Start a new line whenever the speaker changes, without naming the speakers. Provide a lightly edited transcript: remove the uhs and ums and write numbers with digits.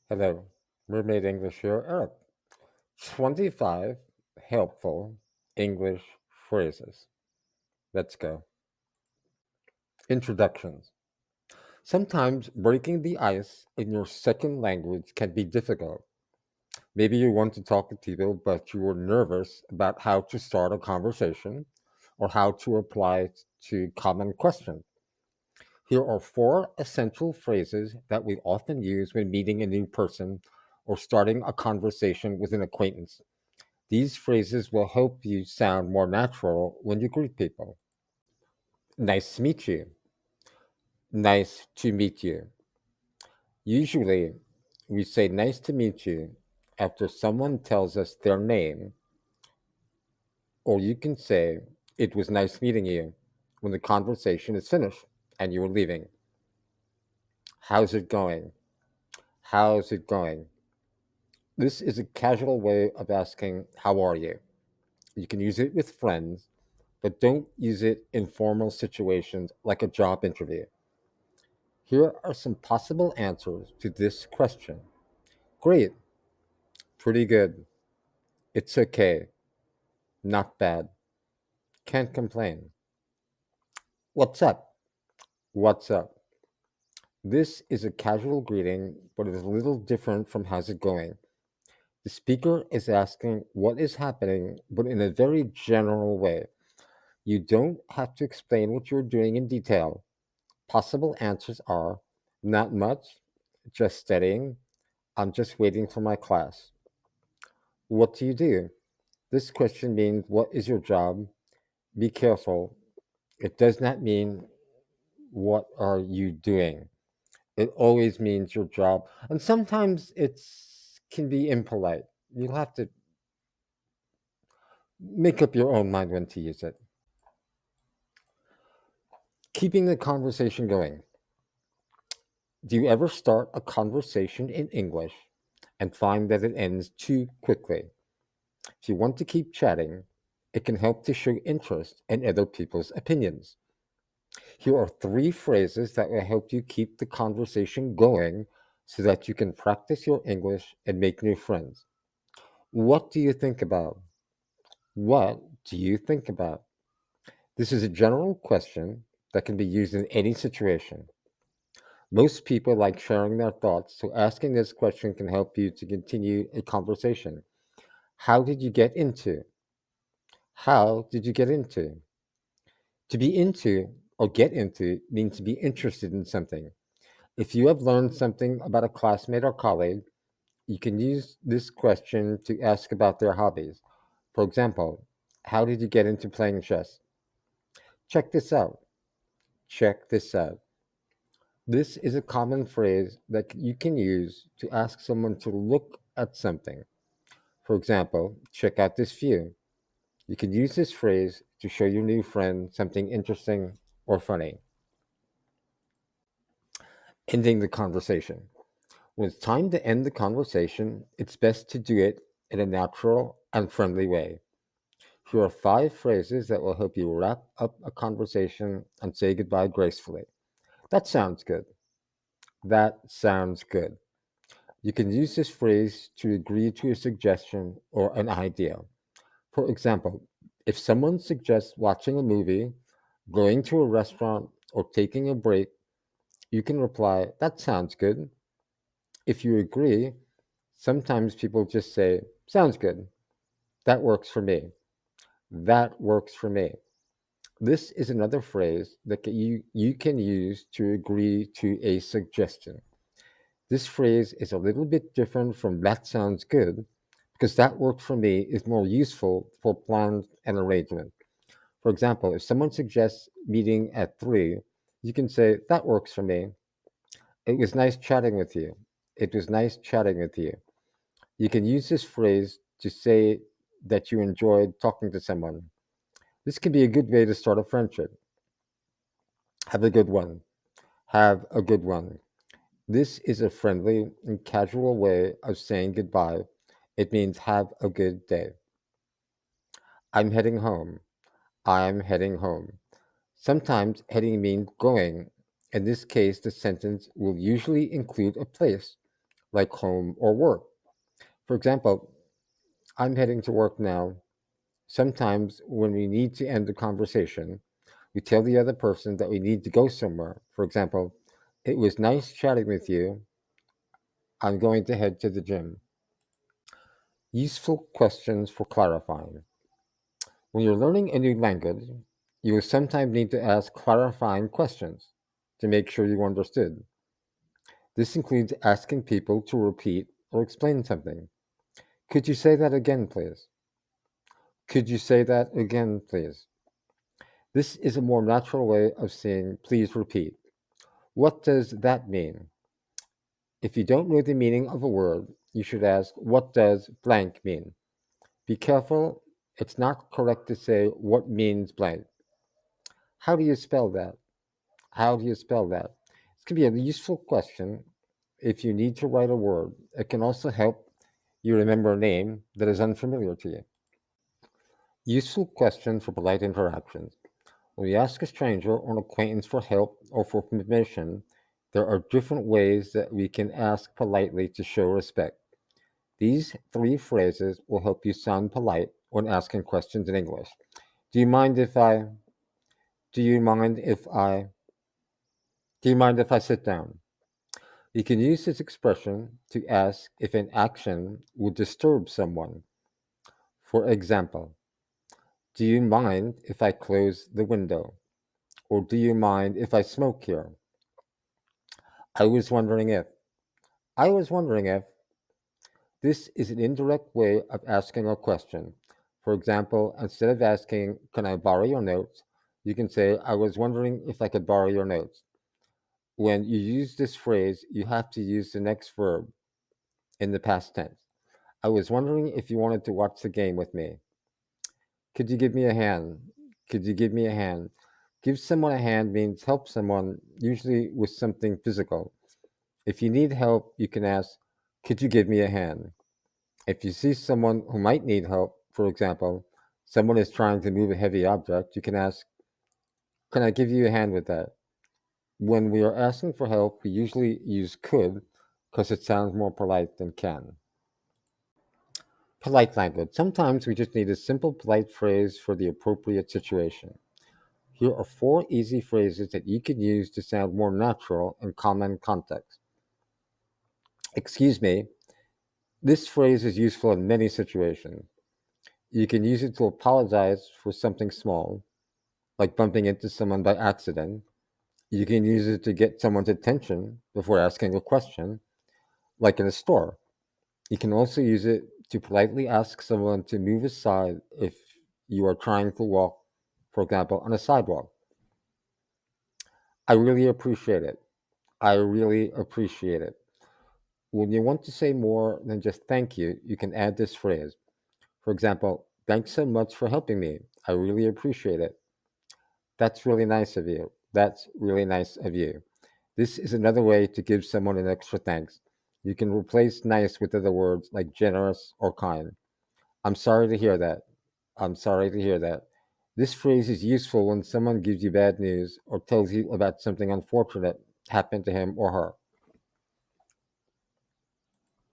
Hello, Mermaid English here, Eric. 25 helpful English phrases. Let's go. Introductions. Sometimes breaking the ice in your second language can be difficult. Maybe you want to talk to people, but you are nervous about how to start a conversation or how to reply to common questions. Here are four essential phrases that we often use when meeting a new person or starting a conversation with an acquaintance. These phrases will help you sound more natural when you greet people. Nice to meet you. Nice to meet you. Usually, we say nice to meet you after someone tells us their name, or you can say it was nice meeting you when the conversation is finished and you are leaving. How's it going? How's it going? This is a casual way of asking, how are you? You can use it with friends, but don't use it in formal situations like a job interview. Here are some possible answers to this question. Great, pretty good, it's okay, not bad, can't complain. What's up? What's up? This is a casual greeting, but it's a little different from how's it going. The speaker is asking what is happening, but in a very general way. You don't have to explain what you're doing in detail. Possible answers are not much, just studying, I'm just waiting for my class. What do you do? This question means what is your job? Be careful. It does not mean what are you doing. It always means your job. And sometimes it's can be impolite. You'll have to make up your own mind when to use it. Keeping the conversation going. Do you ever start a conversation in English and find that it ends too quickly? If you want to keep chatting, it can help to show interest in other people's opinions. Here are three phrases that will help you keep the conversation going so that you can practice your English and make new friends. What do you think about? What do you think about? This is a general question that can be used in any situation. Most people like sharing their thoughts, so asking this question can help you to continue a conversation. How did you get into? How did you get into? To be into or get into means to be interested in something. If you have learned something about a classmate or colleague, you can use this question to ask about their hobbies. For example, how did you get into playing chess? Check this out. Check this out. This is a common phrase that you can use to ask someone to look at something. For example, check out this view. You can use this phrase to show your new friend something interesting or funny. Ending the conversation. When it's time to end the conversation, it's best to do it in a natural and friendly way. Here are five phrases that will help you wrap up a conversation and say goodbye gracefully. That sounds good. That sounds good. You can use this phrase to agree to a suggestion or an idea. For example, if someone suggests watching a movie, going to a restaurant, or taking a break, you can reply, that sounds good. If you agree, sometimes people just say, sounds good. That works for me. That works for me. This is another phrase that you can use to agree to a suggestion. This phrase is a little bit different from that sounds good because that works for me is more useful for plans and arrangement. For example, if someone suggests meeting at 3, you can say, that works for me. It was nice chatting with you. It was nice chatting with you. You can use this phrase to say that you enjoyed talking to someone. This can be a good way to start a friendship. Have a good one. Have a good one. This is a friendly and casual way of saying goodbye. It means have a good day. I'm heading home. I'm heading home. Sometimes heading means going. In this case, the sentence will usually include a place. like home or work. For example, I'm heading to work now. Sometimes when we need to end the conversation, we tell the other person that we need to go somewhere. For example, it was nice chatting with you. I'm going to head to the gym. Useful questions for clarifying. When you're learning a new language, you will sometimes need to ask clarifying questions to make sure you understood. This includes asking people to repeat or explain something. Could you say that again, please? Could you say that again, please? This is a more natural way of saying, please repeat. What does that mean? If you don't know the meaning of a word, you should ask, what does blank mean? Be careful, it's not correct to say, what means blank? How do you spell that? How do you spell that? It can be a useful question if you need to write a word. It can also help you remember a name that is unfamiliar to you. Useful questions for polite interactions. When you ask a stranger or an acquaintance for help or for permission, there are different ways that we can ask politely to show respect. These three phrases will help you sound polite when asking questions in English. Do you mind if I? Do you mind if I? Do you mind if I sit down? You can use this expression to ask if an action would disturb someone. For example, do you mind if I close the window? Or do you mind if I smoke here? I was wondering if. I was wondering if. This is an indirect way of asking a question. For example, instead of asking, can I borrow your notes? You can say, I was wondering if I could borrow your notes. When you use this phrase, you have to use the next verb in the past tense. I was wondering if you wanted to watch the game with me. Could you give me a hand? Could you give me a hand? Give someone a hand means help someone, usually with something physical. If you need help, you can ask, could you give me a hand? If you see someone who might need help, for example, someone is trying to move a heavy object, you can ask, can I give you a hand with that? When we are asking for help, we usually use could because it sounds more polite than can. Polite language. Sometimes we just need a simple, polite phrase for the appropriate situation. Here are four easy phrases that you can use to sound more natural in common context. Excuse me. This phrase is useful in many situations. You can use it to apologize for something small, like bumping into someone by accident. You can use it to get someone's attention before asking a question, like in a store. You can also use it to politely ask someone to move aside if you are trying to walk, for example, on a sidewalk. I really appreciate it. I really appreciate it. When you want to say more than just thank you, you can add this phrase. For example, thanks so much for helping me. I really appreciate it. That's really nice of you. That's really nice of you. This is another way to give someone an extra thanks. You can replace nice with other words like generous or kind. I'm sorry to hear that. I'm sorry to hear that. This phrase is useful when someone gives you bad news or tells you about something unfortunate happened to him or her.